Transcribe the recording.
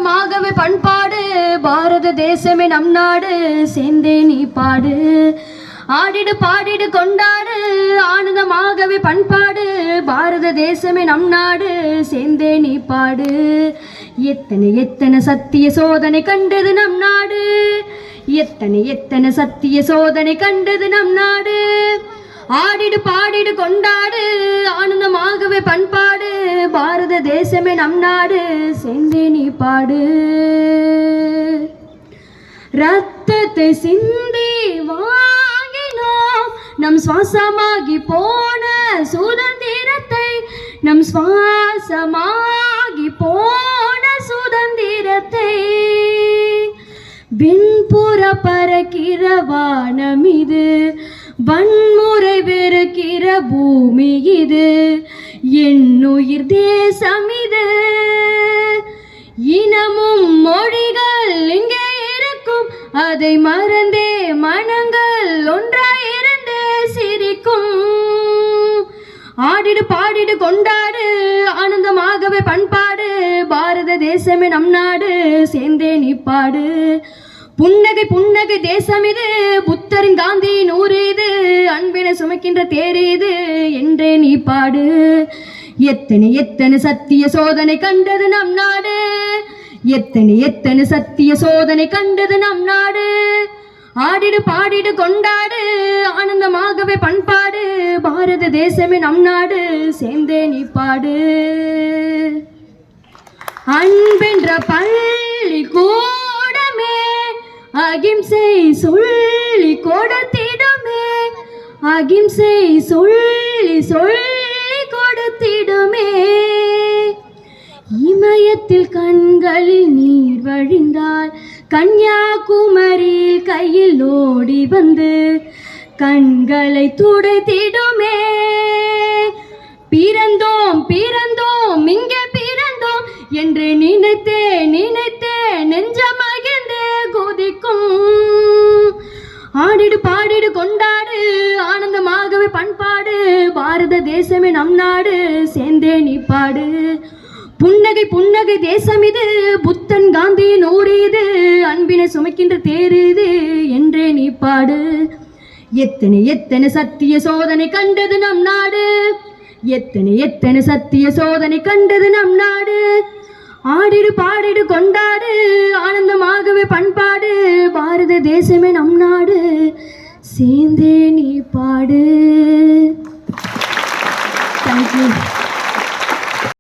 ஆனந்தமாகவே பண்பாடு பாரத தேசமே நம் நாடு சேர்ந்தே நீ பாடு ஆடிடு பாடிடு கொண்டாடு ஆனந்தமாகவே பண்பாடு பாரத தேசமே நம் நாடு சேர்ந்தே நீ பாடு எத்தனை எத்தனை சத்திய சோதனை கண்டது நம் நாடு எத்தனை எத்தனை சத்திய சோதனை கண்டது நம் நாடு ஆடிடு பாடிடு கொண்டாடு ஆனந்தமாகவே பண்பாடு பாரத தேசமே நம் நாடு சேர்ந்தே நீ பாடு ரத்தத்தை சிந்தி வாங்கினோம் நம் சுவாசமாகி போன சுதந்திரத்தை நம் சுவாசமாகி போன சுதந்திரத்தை விண்புற பறக்கிற வானமிது வன்முறை வெறுக்கிற பூமி இது என்னுயிர் தேசம் இது இனமும் மொழிகள் இங்கே இருக்கும் அதை மறந்தே மனங்கள் ஒன்றாயிருந்தே சிரிக்கும் ஆடிடு பாடிடு கொண்டாடு ஆனந்தமாகவே பண்பாடு பாரத தேசமே நம் நாடு சேர்ந்தே நீ பாடு புன்னகை புன்னகை தேசம் இது புத்தரின் காந்தியின் ஊர் இது அன்பினை சுமக்கின்ற தேர் இது என்றே நீ பாடு எத்தனை எத்தனை சத்திய சோதனை கண்டது நம் நாடு எத்தனை எத்தனை சத்திய சோதனை கண்டது நம் நாடு ஆடிடு பாடிடு கொண்டாடு ஆனந்தமாகவே பண்பாடு பாரத தேசமே நம் நாடு சேர்ந்தே நீ பாடு அன்பென்ற பள்ளி கூடமே அகிம்சை சொல்லி கொடுத்திடுமே அகிம்சை சொல்லி சொல்லி கொடுத்திடுமே இமயத்தில் கண்களில் நீர் வழிந்தால் கன்னியாகுமரியில் கையில் ஓடி வந்து கண்களை துடைத்திடுமே பிறந்தோம் பிறந்தோம் இங்கே பிறந்தோம் என்று நினைத்தே நினைத்தே நெஞ்சமகிழ்ந்தே குதிக்கும் ஆடிடு பாடிடு கொண்டாடு ஆனந்தமாகவே பண்பாடு பாரத தேசமே நம் நாடு சேர்ந்தே நீ பாடு புன்னகை புன்னகை தேசம் இது புத்தன் காந்தியின் ஊர் இது அன்பினை சுமக்கின்ற தேர் இது என்றே நீ பாடு எத்தனை எத்தனை சத்திய சோதனை கண்டது நம் நாடு எத்தனை எத்தனை சத்திய சோதனை கண்டது நம் நாடு ஆடிடு பாடிடு கொண்டாடு ஆனந்தமாகவே பண்பாடு பாரத தேசமே நம் நாடு சேர்ந்தே நீ பாடு. தேங்க்யூ.